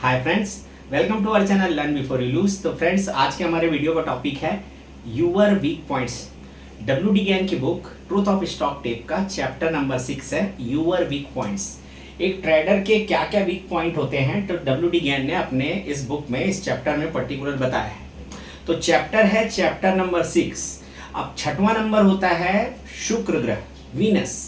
Hi friends, welcome to our channel learn before you lose. तो friends, आज के हमारे वीडियो का टॉपिक है your weak points. W Gann की book truth of stock tape का चैप्टर नंबर 6 है यूर वीक पॉइंट्स। एक ट्रेडर के क्या क्या वीक पॉइंट होते हैं तो डब्ल्यू गैन ने अपने इस बुक में, इस चैप्टर में पर्टिकुलर बताया है। तो चैप्टर है चैप्टर नंबर 6। अब छठवां नंबर होता है शुक्र ग्रह, वीनस।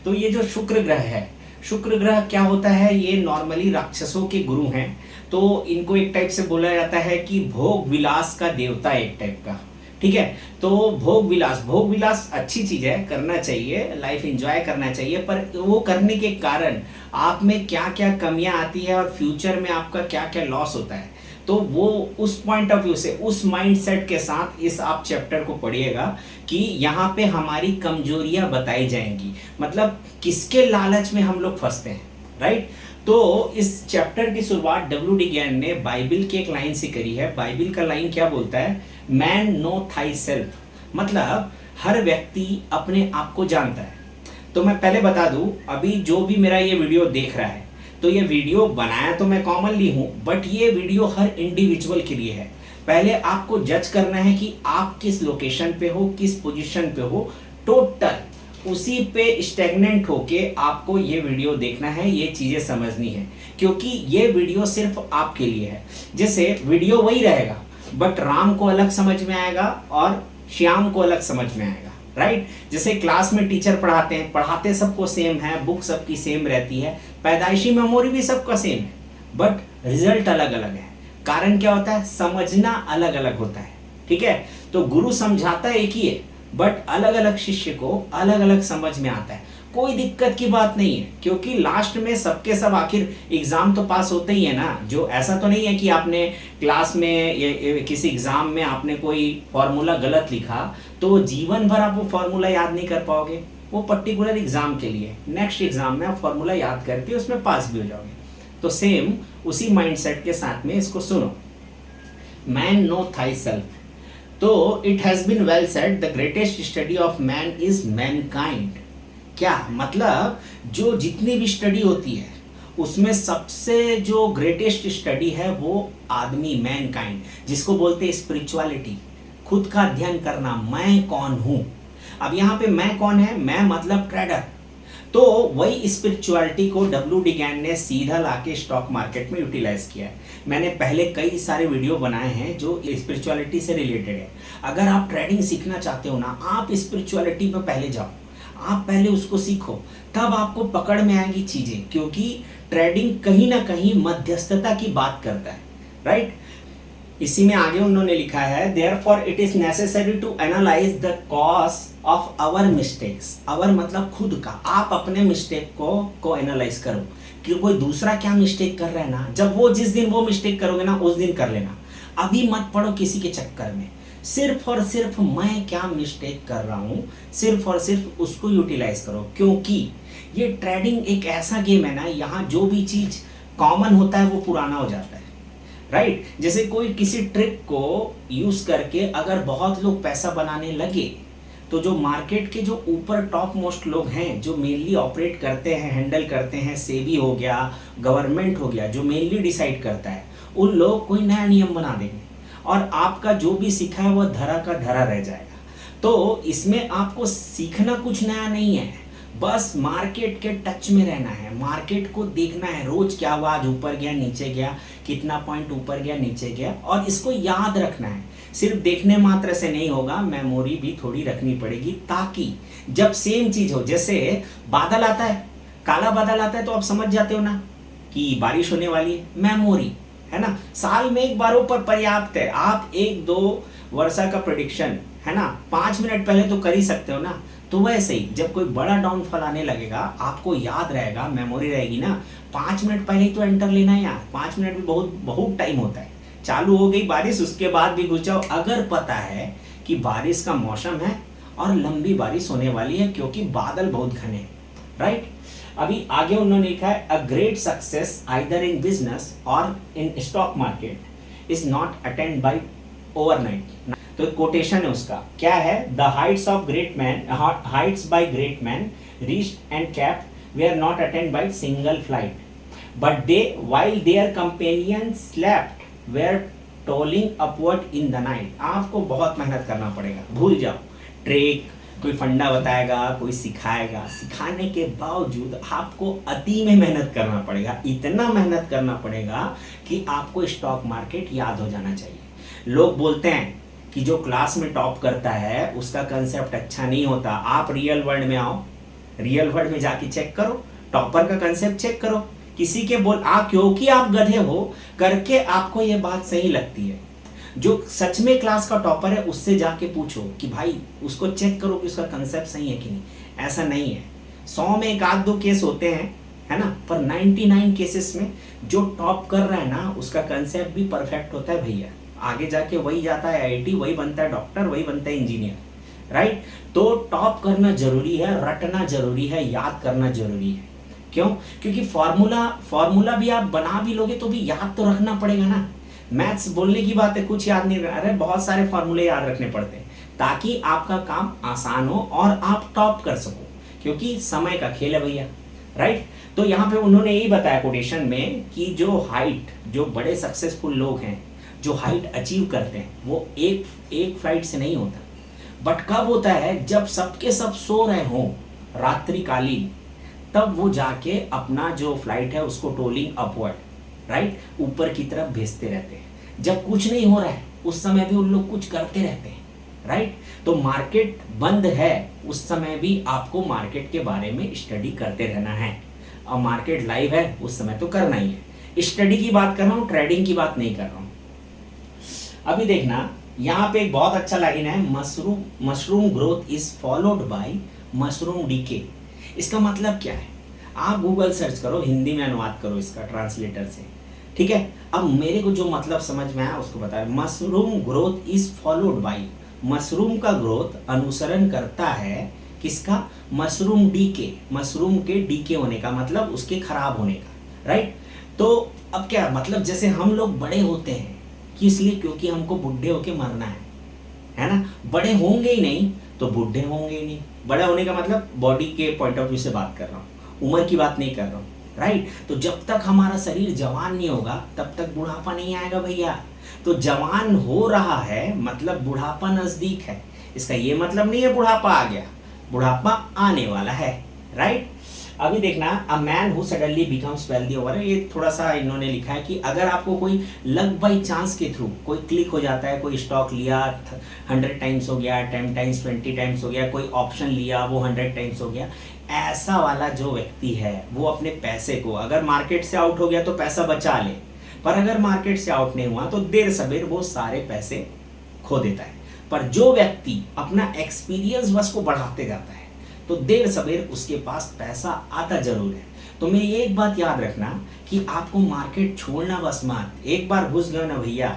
तो ये जो शुक्र ग्रह है, शुक्र ग्रह क्या होता है, ये नॉर्मली राक्षसों के गुरु हैं। तो इनको एक टाइप से बोला जाता है कि भोग विलास का देवता, एक टाइप का। ठीक है, तो भोग विलास अच्छी चीज है, करना चाहिए, लाइफ एंजॉय करना चाहिए, पर वो करने के कारण आप में क्या क्या कमियां आती है और फ्यूचर में आपका क्या क्या लॉस होता है, तो वो उस पॉइंट ऑफ व्यू से, उस माइंडसेट के साथ इस आप चैप्टर को पढ़िएगा कि यहाँ पे हमारी कमजोरियां बताई जाएंगी, मतलब किसके लालच में हम लोग फंसते हैं, राइट। तो इस चैप्टर की शुरुआत डब्ल्यू गैन ने बाइबल की एक लाइन से करी है। बाइबल का लाइन क्या बोलता है, मैन नो थाई सेल्फ, मतलब हर व्यक्ति अपने आप को जानता है। तो मैं पहले बता दूं, अभी जो भी मेरा ये वीडियो देख रहा है, तो ये वीडियो बनाया तो मैं कॉमनली हूं, बट ये वीडियो हर इंडिविजुअल के लिए है। पहले आपको जज करना है कि आप किस लोकेशन पे हो, किस पोजीशन पे हो, टोटल उसी पे स्टेगनेंट होके आपको ये वीडियो देखना है, ये चीजें समझनी है, क्योंकि ये वीडियो सिर्फ आपके लिए है। जैसे वीडियो वही रहेगा, बट राम को अलग समझ में आएगा और श्याम को अलग समझ में आएगा, राइट। जैसे क्लास में टीचर पढ़ाते हैं, पढ़ाते सबको सेम है, बुक सबकी सेम रहती है, पैदाइशी मेमोरी भी सबका सेम है, बट रिजल्ट अलग अलग है। कारण क्या होता है, समझना अलग अलग होता है। ठीक है, तो गुरु समझाता एक ही है, बट अलग अलग शिष्य को अलग अलग समझ में आता है। कोई दिक्कत की बात नहीं है, क्योंकि लास्ट में सबके सब आखिर एग्जाम तो पास होते ही है ना। जो ऐसा तो नहीं है कि आपने क्लास में या किसी एग्जाम में आपने कोई फॉर्मूला गलत लिखा तो जीवन भर आप वो फॉर्मूला याद नहीं कर पाओगे। वो पर्टिकुलर एग्जाम के लिए, नेक्स्ट एग्जाम में आप फॉर्मूला याद करके उसमें पास भी हो जाओगे। तो सेम उसी माइंडसेट के साथ में इसको सुनो। मैन नो थाई सेल्फ, तो it has been well said the greatest study of man is mankind. क्या मतलब, जो जितनी भी स्टडी होती है उसमें सबसे जो ग्रेटेस्ट स्टडी है वो आदमी, मैनकाइंड, जिसको बोलते हैं स्पिरिचुअलिटी, खुद का अध्ययन करना, मैं कौन हूं। अब यहाँ पे मैं कौन है, मैं मतलब ट्रेडर। तो वही स्पिरिचुअलिटी को डब्ल्यू गैन ने सीधा लाके स्टॉक मार्केट में यूटिलाइज किया है। मैंने पहले कई सारे वीडियो बनाए हैं जो स्पिरिचुअलिटी से रिलेटेड है। अगर आप ट्रेडिंग सीखना चाहते हो ना, आप स्पिरिचुअलिटी पे पहले जाओ, आप पहले उसको सीखो, तब आपको पकड़ में आएंगी चीजें, क्योंकि ट्रेडिंग कहीं ना कहीं मध्यस्थता की बात करता है, राइट। इसी में आगे उन्होंने लिखा है, therefore it is necessary to analyse the cause of our mistakes. Our मतलब खुद का, आप अपने मिस्टेक को एनालाइज करो कि कोई दूसरा क्या मिस्टेक कर रहा है ना। जब वो जिस दिन वो मिस्टेक करोगे ना, उस दिन कर लेना, अभी मत पड़ो किसी के चक्कर में। सिर्फ और सिर्फ मैं क्या मिस्टेक कर रहा हूं, सिर्फ और सिर्फ उसको यूटिलाइज करो, क्योंकि ये ट्रेडिंग एक ऐसा गेम है ना, यहाँ जो भी चीज कॉमन होता है वो पुराना हो जाता है, राइट। जैसे कोई किसी ट्रिक को यूज करके अगर बहुत लोग पैसा बनाने लगे, तो जो मार्केट के जो ऊपर टॉप मोस्ट लोग हैं, जो मेनली ऑपरेट करते हैं, हैंडल करते हैं, सेबी हो गया, गवर्नमेंट हो गया, जो मेनली डिसाइड करता है, उन लोग कोई नया नियम बना देंगे और आपका जो भी सीखा है वह धरा का धरा रह जाएगा। तो इसमें आपको सीखना कुछ नया नहीं है, बस मार्केट के टच में रहना है, मार्केट को देखना है, रोज क्या हुआ, आज ऊपर गया नीचे गया, कितना पॉइंट ऊपर गया नीचे गया, और इसको याद रखना है। सिर्फ देखने मात्र से नहीं होगा, मेमोरी भी थोड़ी रखनी पड़ेगी, ताकि जब सेम चीज हो, जैसे बादल आता है, काला बादल आता है, तो आप समझ जाते हो ना कि बारिश होने वाली है, मेमोरी है ना। साल में एक बार ऊपर पर्याप्त है, आप 1-2 वर्षा का प्रेडिक्शन है ना 5 मिनट पहले तो कर ही सकते हो ना। तो वैसे ही जब कोई बड़ा डाउनफॉल आने लगेगा, आपको याद रहेगा, मेमोरी रहेगी ना, 5 मिनट पहले ही तो एंटर लेना है यार। 5 मिनट भी बहुत बहुत टाइम होता है। चालू हो गई बारिश, उसके बाद भी घुस जाओ, अगर पता है कि बारिश का मौसम है और लंबी बारिश होने वाली है, क्योंकि बादल बहुत घने हैं, राइट। अभी आगे उन्होंने लिखा है, a great success either in business और in stock market is not attend by overnight. तो कोटेशन है उसका, क्या है, the heights of great man, heights by great man reached and kept were not attend by single flight. But they while their companion slept were toiling upward in the night. आपको बहुत मेहनत करना पड़ेगा, भूल जाओ track, कोई फंडा बताएगा, कोई सिखाएगा, सिखाने के बावजूद आपको अति में मेहनत करना पड़ेगा, इतना मेहनत करना पड़ेगा कि आपको स्टॉक मार्केट याद हो जाना चाहिए। लोग बोलते हैं कि जो क्लास में टॉप करता है उसका कंसेप्ट अच्छा नहीं होता। आप रियल वर्ल्ड में आओ, रियल वर्ल्ड में जाके चेक करो, टॉपर का कंसेप्ट चेक करो। किसी के क्योंकि आप गधे हो करके आपको ये बात सही लगती है। जो सच में क्लास का टॉपर है उससे जाके पूछो कि भाई उसको चेक करो कि उसका कंसेप्ट सही है कि नहीं। ऐसा नहीं है, 100 में 1-2 केस होते हैं, है ना, पर 99 केसेस में जो टॉप कर रहा है ना उसका कंसेप्ट भी परफेक्ट होता है भैया। आगे जाके वही जाता है आईआईटी, वही बनता है डॉक्टर, वही बनता है इंजीनियर, राइट। तो टॉप करना जरूरी है, रटना जरूरी है, याद करना जरूरी है। क्यों? क्योंकि फॉर्मूला भी आप बना भी लोगे तो भी याद तो रखना पड़ेगा ना। मैथ्स बोलने की बात है, कुछ याद नहीं रहा, अरे बहुत सारे फॉर्मूले याद रखने पड़ते हैं ताकि आपका काम आसान हो और आप टॉप कर सको, क्योंकि समय का खेल है भैया, राइट। तो यहाँ पे उन्होंने यही बताया कोटेशन में कि जो बड़े सक्सेसफुल लोग हैं, जो हाइट अचीव करते हैं, वो एक फ्लाइट से नहीं होता, बट कब होता है जब सबके सब सो रहे हों रात्रिकालीन, तब वो जाके अपना जो फ्लाइट है उसको टोलिंग अपवर्ड, राइट, ऊपर की तरफ भेजते रहते हैं। जब कुछ नहीं हो रहा है उस समय भी उन लोग कुछ करते रहते हैं, राइट। तो मार्केट बंद है उस समय भी आपको मार्केट के बारे में स्टडी करते रहना है, और मार्केट लाइव है उस समय तो करना ही है। स्टडी की बात कर रहा हूँ, ट्रेडिंग की बात नहीं कर रहा हूँ। अभी देखना यहाँ पे एक बहुत अच्छा लाइन है, mushroom growth is followed by mushroom decay. इसका मतलब क्या है? आप गूगल सर्च करो, हिंदी में अनुवाद करो इसका ट्रांसलेटर से, ठीक है। अब मेरे को जो मतलब समझ में आया उसको बताया। Mushroom growth is followed by, mushroom का ग्रोथ अनुसरण करता है किसका? मशरूम डीके, मशरूम के डीके होने का मतलब उसके खराब होने का, राइट। तो अब क्या मतलब, जैसे हम लोग बड़े होते हैं किस लिए? क्योंकि हमको बुढ़े होके मरना है ना। बड़े होंगे ही नहीं तो बुढ़े होंगे ही नहीं। बड़ा होने का मतलब बॉडी के पॉइंट ऑफ व्यू से बात कर रहा हूँ, उम्र की बात नहीं कर रहा हूँ, राइट। तो जब तक हमारा शरीर जवान नहीं होगा तब तक बुढ़ापा नहीं आएगा भैया। तो जवान हो रहा है मतलब बुढ़ापा नजदीक है, इसका ये मतलब नहीं है बुढ़ापा आ गया, बुढ़ापा आने वाला है, राइट। अभी देखना, a man who suddenly becomes wealthy over, ये थोड़ा सा इन्होंने लिखा है कि अगर आपको कोई लक बाई चांस के थ्रू कोई क्लिक हो जाता है, कोई स्टॉक लिया 100 टाइम्स हो गया, 10 टाइम्स 20 टाइम्स हो गया, कोई ऑप्शन लिया वो 100 टाइम्स हो गया, ऐसा वाला जो व्यक्ति है वो अपने पैसे को, अगर मार्केट से आउट हो गया तो पैसा बचा ले, पर अगर मार्केट से आउट नहीं हुआ तो देर सवेर वो सारे पैसे खो देता है। पर जो व्यक्ति अपना एक्सपीरियंस बस को बढ़ाते जाता है तो देर सवेर उसके पास पैसा आता जरूर है। तो मेरी एक बात याद रखना कि आपको मार्केट छोड़ना बस मत, एक बार घुस गए ना भैया,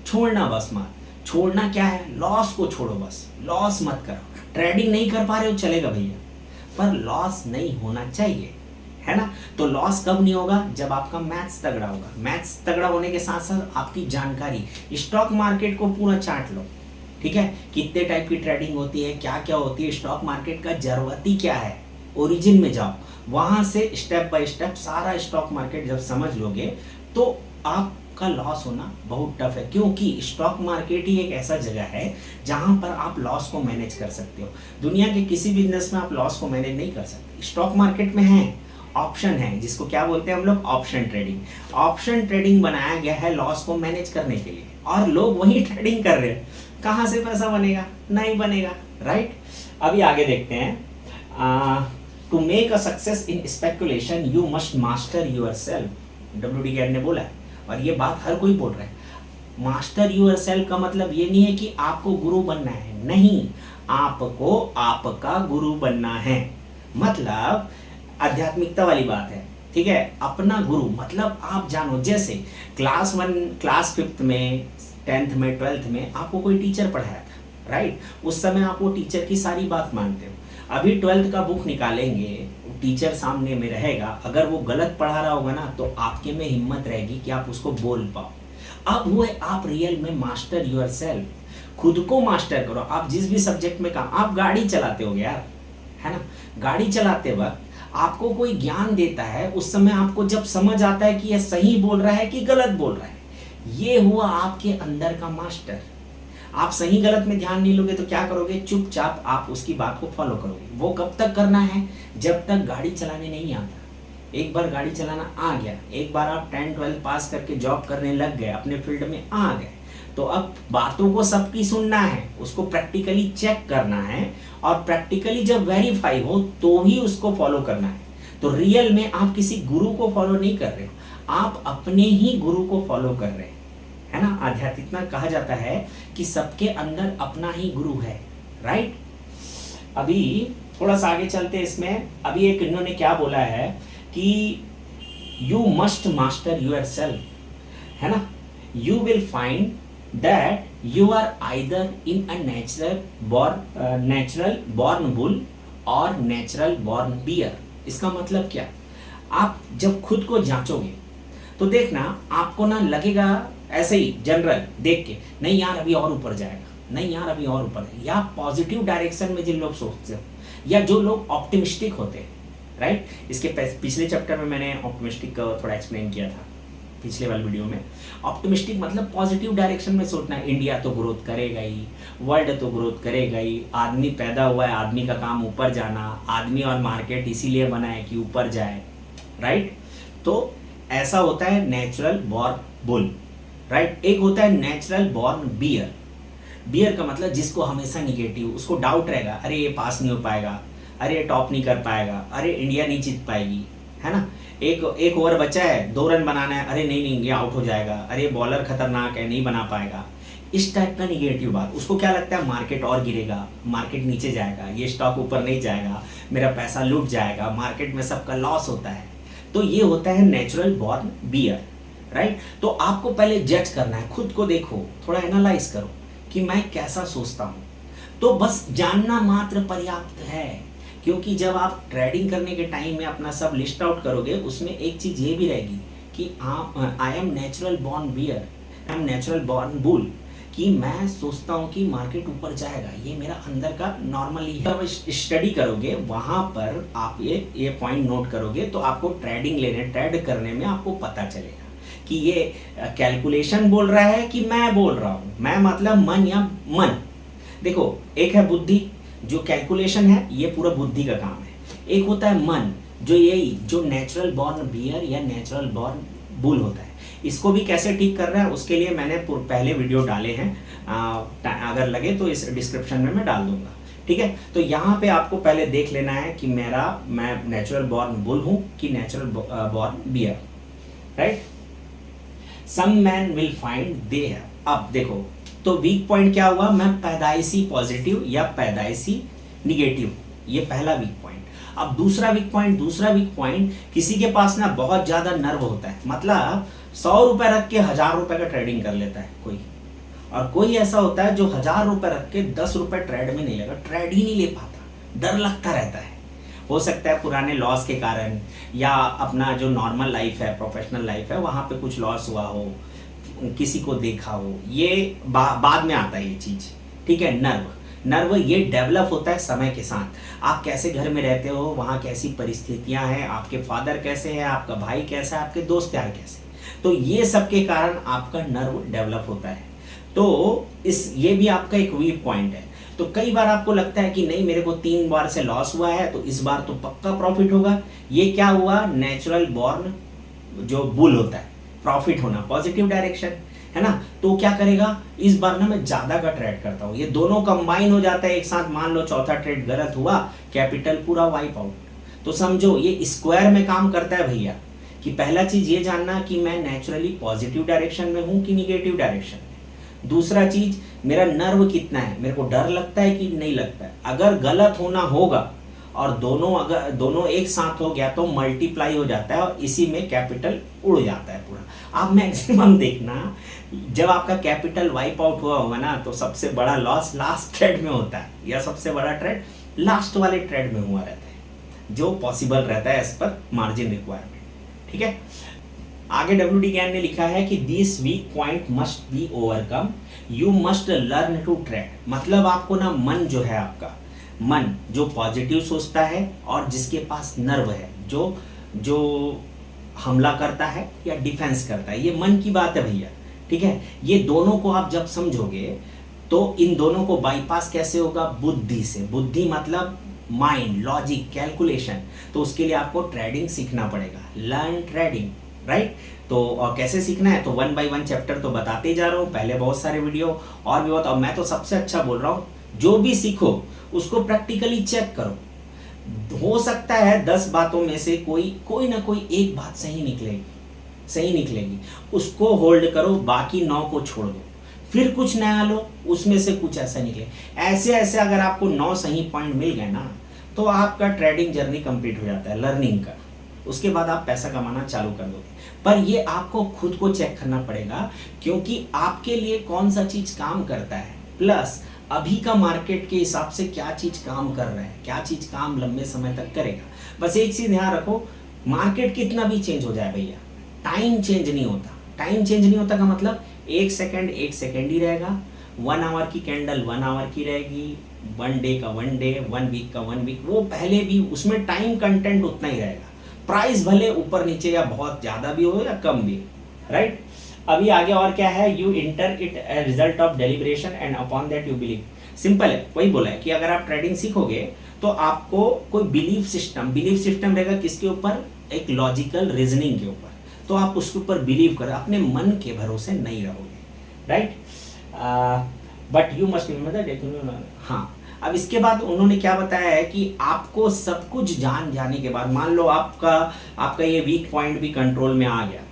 छोड़ना बस मत। छोड़ना क्या है? लॉस को छोड़ो, बस लॉस मत करो। ट्रेडिंग नहीं कर पा रहे हो चलेगा भैया, पर लॉस नहीं होना चाहिए, है ना। तो लॉस कब नहीं होगा? जब आपका मैथ्स तगड़ा होगा। मैथ्स तगड़ा होने के साथ साथ आपकी जानकारी, स्टॉक मार्केट को पूरा चाट लो, ठीक है, कितने टाइप की ट्रेडिंग होती है, क्या क्या होती है, स्टॉक मार्केट का जरूरती क्या है, ओरिजिन में जाओ, वहां से स्टेप बाय स्टेप सारा स्टॉक मार्केट जब समझ लोगे तो आपका लॉस होना बहुत टफ है, क्योंकि स्टॉक मार्केट ही एक ऐसा जगह है जहां पर आप लॉस को मैनेज कर सकते हो। दुनिया के किसी बिजनेस में आप लॉस को मैनेज नहीं कर सकते। स्टॉक मार्केट में है ऑप्शन है, जिसको क्या बोलते हैं हम लोग? Option trading. ऑप्शन ट्रेडिंग बनाया गया है लॉस को मैनेज करने के लिए, और लोग वही ट्रेडिंग कर रहे हैं। कहाँ से पैसा बनेगा? नहीं बनेगा, राइट। अभी आगे देखते हैं। To make a success in speculation you must master yourself, W D. Gann ने बोला है, और ये बात हर कोई बोल रहा है। मास्टर योर सेल्फ का मतलब ये नहीं है कि आपको गुरु बनना है, नहीं, आपको आपका गुरु बनना है। मतलब आध्यात्मिकता वाली बात है, ठीक है। अपना गुरु मतलब आप जानो, जैसे क्लास 1, क्लास 5 में, 10th में, 12th में आपको कोई टीचर पढ़ाया था, राइट। उस समय आप वो टीचर की सारी बात मानते हो। अभी 12th का बुक निकालेंगे, टीचर सामने में रहेगा, अगर वो गलत पढ़ा रहा होगा ना तो आपके में हिम्मत रहेगी कि आप उसको बोल पाओ। अब हुए आप रियल में मास्टर योर सेल्फ, खुद को मास्टर करो। आप जिस भी सब्जेक्ट में काम, आप गाड़ी चलाते हो यार, है ना, गाड़ी चलाते वक्त आपको कोई ज्ञान देता है, उस समय आपको जब समझ आता है कि यह सही बोल रहा है कि गलत बोल रहा है, ये हुआ आपके अंदर का मास्टर। आप सही गलत में ध्यान नहीं लोगे तो क्या करोगे, चुपचाप आप उसकी बात को फॉलो करोगे। वो कब तक करना है, जब तक गाड़ी चलाने नहीं आता। एक बार गाड़ी चलाना आ गया, एक बार आप 10-12 पास करके जॉब करने लग गए, अपने फील्ड में आ गए, तो अब बातों को सबकी सुनना है, उसको प्रैक्टिकली चेक करना है, और प्रैक्टिकली जब वेरीफाई हो तो ही उसको फॉलो करना है। तो रियल में आप किसी गुरु को फॉलो नहीं कर रहे हो, आप अपने ही गुरु को फॉलो कर रहे हैं, है ना। आध्यात्मिक में कहा जाता है कि सबके अंदर अपना ही गुरु है, राइट। अभी थोड़ा सा आगे चलते हैं इसमें। अभी एक इन्होंने क्या बोला है कि you must master yourself, है ना। You will find that you are either in a natural born bull or natural born bear. इसका मतलब क्या, आप जब खुद को जांचोगे तो देखना आपको ना लगेगा ऐसे ही जनरल देख के, नहीं यार अभी और ऊपर जाएगा, नहीं यार अभी और ऊपर है, या पॉजिटिव डायरेक्शन में जिन लोग सोचते हो, या जो लोग ऑप्टिमिस्टिक होते हैं, राइट। इसके पिछले चैप्टर में मैंने ऑप्टिमिस्टिक का थोड़ा एक्सप्लेन किया था, पिछले वाले वीडियो में। ऑप्टिमिस्टिक मतलब पॉजिटिव डायरेक्शन में सोचना है, इंडिया तो ग्रोथ करेगा ही, वर्ल्ड तो ग्रोथ करेगा ही, आदमी पैदा हुआ है, आदमी का काम ऊपर जाना, आदमी और मार्केट इसीलिए बना है कि ऊपर जाए, राइट। तो ऐसा होता है नेचुरल बॉर्न बुल, राइट। एक होता है नेचुरल बॉर्न बियर। बियर का मतलब जिसको हमेशा निगेटिव, उसको डाउट रहेगा, अरे ये पास नहीं हो पाएगा, अरे ये टॉप नहीं कर पाएगा, अरे इंडिया नहीं जीत पाएगी, है ना। एक ओवर बचा है, 2 रन बनाना है, अरे नहीं नहीं ये आउट हो जाएगा, अरे बॉलर खतरनाक है, नहीं बना पाएगा। इस टाइप का निगेटिव बात, उसको क्या लगता है मार्केट और गिरेगा, मार्केट नीचे जाएगा, ये स्टॉक ऊपर नहीं जाएगा, मेरा पैसा लूट जाएगा, मार्केट में सबका लॉस होता है। तो ये होता है नेचुरल बॉर्न बियर, राइट। तो आपको पहले जज करना है, खुद को देखो, थोड़ा एनालाइज करो कि मैं कैसा सोचता हूँ। तो बस जानना मात्र पर्याप्त है, क्योंकि जब आप ट्रेडिंग करने के टाइम में अपना सब लिस्ट आउट करोगे, उसमें एक चीज ये भी रहेगी कि I am natural born bear, I am natural born bull, कि मैं सोचता हूँ कि मार्केट ऊपर जाएगा, ये मेरा अंदर का नॉर्मली है। जब स्टडी करोगे वहां पर आप ये पॉइंट नोट करोगे, तो आपको ट्रेड करने में आपको पता चलेगा कि ये कैलकुलेशन बोल रहा है कि मैं बोल रहा हूँ। मैं मतलब मन या मन। देखो, एक है बुद्धि, जो कैलकुलेशन है ये पूरा बुद्धि का काम है। एक होता है मन, जो यही जो नेचुरल बॉर्न बियर या नेचुरल बॉर्न बुल होता है। इसको भी कैसे ठीक कर रहा है उसके लिए मैंने पहले वीडियो डाले हैं, अगर लगे तो इस डिस्क्रिप्शन में मैं डाल दूंगा, ठीक है। तो यहाँ पे आपको पहले देख लेना है कि मैं नेचुरल बॉर्न बुल हूँ कि natural born bear, right. Some man will find they है। अब देखो, तो वीक पॉइंट क्या हुआ, मैं पैदाइशी पॉजिटिव या पैदाइशी निगेटिव, ये पहला वीक पॉइंट। अब दूसरा वीक पॉइंट किसी के पास ना बहुत ज्यादा नर्व होता है, मतलब 100 रुपए रख के 1000 रुपए का ट्रेडिंग कर लेता है कोई, और कोई ऐसा होता है जो 1000 रुपए रख के 10 रुपए ट्रेड में नहीं लगा, ट्रेड ही नहीं ले पाता, डर लगता रहता है। हो सकता है पुराने लॉस के कारण, या अपना जो नॉर्मल लाइफ है, प्रोफेशनल लाइफ है, वहां पे कुछ लॉस हुआ हो, किसी को देखा हो, ये बाद में आता है ये चीज, ठीक है। नर्व ये डेवलप होता है समय के साथ। आप कैसे घर में रहते हो, वहाँ कैसी परिस्थितियां हैं, आपके फादर कैसे हैं, आपका भाई कैसा है, आपके दोस्त यार कैसे, तो ये सब के कारण आपका नर्व डेवलप होता है। तो ये भी आपका एक वीक पॉइंट है। तो कई बार आपको लगता है कि नहीं, मेरे को 3 बार से लॉस हुआ है, तो इस बार तो पक्का प्रॉफिट होगा। ये क्या हुआ, नेचुरल बॉर्न जो बुल होता है, प्रॉफिट होना, पॉजिटिव डायरेक्शन, है ना। तो क्या करेगा, इस बार ना मैं ज्यादा का ट्रेड करता हूँ, ये दोनों कंबाइन हो जाता है एक साथ। मान लो चौथा ट्रेड गलत हुआ, कैपिटल पूरा वाइप आउट। तो समझो ये स्क्वायर में काम करता है भैया, कि पहला चीज ये जानना कि मैं नेचुरली पॉजिटिव डायरेक्शन में हूँ कि निगेटिव डायरेक्शन में। दूसरा चीज, मेरा नर्व कितना है, मेरे को डर लगता है कि नहीं लगता है। अगर गलत होना होगा और दोनों एक साथ हो गया तो मल्टीप्लाई हो जाता है, और इसी में कैपिटल उड़ जाता है पूरा। आप मैक्सिमम देखना, जब आपका कैपिटल वाइप आउट हुआ होगा ना, तो सबसे बड़ा लॉस लास्ट ट्रेड में होता है, या सबसे बड़ा ट्रेड लास्ट वाले ट्रेड में हुआ रहता है, जो पॉसिबल रहता है एज पर मार्जिन रिक्वायरमेंट, ठीक है। आगे WD ज्ञान ने लिखा है कि this weak point must be overcome, you must learn to trade. मतलब आपको ना मन जो है आपका, मन जो पॉजिटिव सोचता है और जिसके पास नर्व है, जो जो हमला करता है या डिफेंस करता है, ये मन की बात है भैया। ठीक है, ये दोनों को आप जब समझोगे तो इन दोनों को बाईपास कैसे होगा? बुद्धि से। बुद्धि मतलब माइंड, लॉजिक, कैलकुलेशन। तो उसके लिए आपको ट्रेडिंग सीखना पड़ेगा, लर्न ट्रेडिंग, राइट। तो और कैसे सीखना है तो 1 by 1 चैप्टर तो बताते ही जा रहा हूँ, पहले बहुत सारे वीडियो और भी बताओ। मैं तो सबसे अच्छा बोल रहा हूँ, जो भी सीखो उसको प्रैक्टिकली चेक करो। हो सकता है 10 बातों में से कोई ना कोई एक बात सही निकलेगी, उसको होल्ड करो, बाकी 9 को छोड़ दो, फिर कुछ नया लो, उसमें से कुछ ऐसा निकले। ऐसे ऐसे अगर आपको 9 सही पॉइंट मिल गए ना, तो आपका ट्रेडिंग जर्नी कंप्लीट हो जाता है, लर्निंग का। उसके बाद आप पैसा कमाना चालू कर दोगे। पर ये आपको खुद को चेक करना पड़ेगा, क्योंकि आपके लिए कौन सा चीज काम करता है, प्लस अभी का मार्केट के हिसाब से क्या चीज काम कर रहा है, क्या चीज काम लंबे समय तक करेगा। बस एक चीज ध्यान रखो, मार्केट कितना भी चेंज हो जाए भैया, टाइम चेंज नहीं होता। टाइम चेंज नहीं होता का मतलब 1 सेकंड 1 सेकंड ही रहेगा, 1 आवर की कैंडल 1 आवर की रहेगी, 1 डे का 1 डे, 1 वीक का 1 वीक, वो पहले भी उसमें टाइम कंटेंट उतना ही रहेगा। प्राइस भले ऊपर नीचे या बहुत ज्यादा भी हो या कम भी, राइट। अभी आगे और क्या है, you inter it result of deliberation and upon that you believe. Simple है, वही बोला है कि अगर आप ट्रेडिंग सीखोगे तो आपको कोई बिलीफ सिस्टम रहेगा, किसके ऊपर? एक लॉजिकल रीजनिंग के ऊपर। तो आप उसके ऊपर बिलीव करो, अपने मन के भरोसे नहीं रहोगे, right. But you must remember. हाँ, अब इसके बाद उन्होंने क्या बताया है कि आपको सब कुछ जान जाने के बाद, मान लो आपका ये वीक पॉइंट भी कंट्रोल में आ गया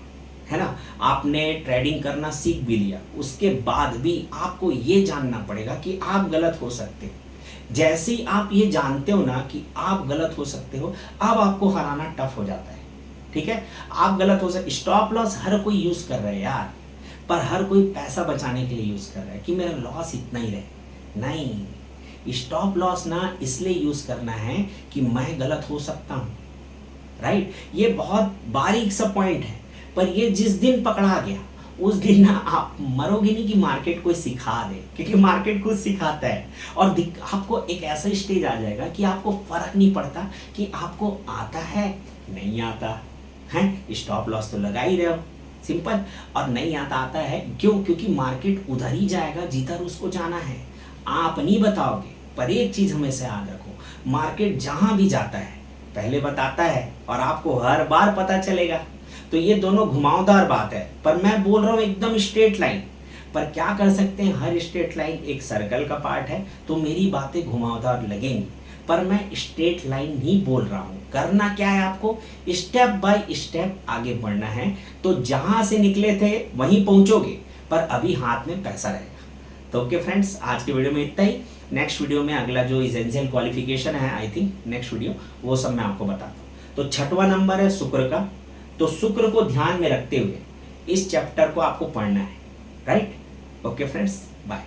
है ना, आपने ट्रेडिंग करना सीख भी लिया, उसके बाद भी आपको ये जानना पड़ेगा कि आप गलत हो सकते हो। जैसे ही आप ये जानते हो ना कि आप गलत हो सकते हो, अब आपको हराना टफ हो जाता है। ठीक है, आप गलत हो सकते। स्टॉप लॉस हर कोई यूज कर रहा है यार, पर हर कोई पैसा बचाने के लिए यूज कर रहा है कि मेरा लॉस इतना ही रहे। नहीं, स्टॉप लॉस ना इसलिए यूज करना है कि मैं गलत हो सकता हूं, राइट। ये बहुत बारीक सा पॉइंट है, पर ये जिस दिन पकड़ा गया उस दिन ना आप मरोगे नहीं कि मार्केट कोई सिखा दे, क्योंकि मार्केट खुद सिखाता है। और आपको एक ऐसा स्टेज आ जाएगा कि आपको फर्क नहीं पड़ता कि आपको आता है नहीं आता है, स्टॉप लॉस तो लगा ही रहे हो, सिंपल। और नहीं आता है, क्यों? क्योंकि मार्केट उधर ही जाएगा जिधर उसको जाना है, आप नहीं बताओगे। पर एक चीज हमेशा याद रखो, मार्केट जहां भी जाता है पहले बताता है और आपको हर बार पता चलेगा। तो ये दोनों घुमावदार बात है, पर मैं बोल रहा हूं एकदम स्ट्रेट लाइन। पर क्या कर सकते हैं, हर स्ट्रेट लाइन एक सर्कल का पार्ट है, तो मेरी बातें घुमावदार लगेंगी, पर मैं स्ट्रेट लाइन नहीं बोल रहा हूं। करना क्या है, आपको स्टेप बाय स्टेप आगे बढ़ना है। तो जहां से निकले थे वहीं पहुंचोगे, पर अभी हाथ में पैसा रहेगा। तो ओके फ्रेंड्स, आज के वीडियो में इतना ही। नेक्स्ट वीडियो में अगला जो एसेंशियल क्वालिफिकेशन है, आई थिंक नेक्स्ट वीडियो, वो सब मैं आपको बताता हूँ। तो 6वां नंबर है शुक्र का। तो शुक्र को ध्यान में रखते हुए इस चैप्टर को आपको पढ़ना है, राइट। Okay friends, bye.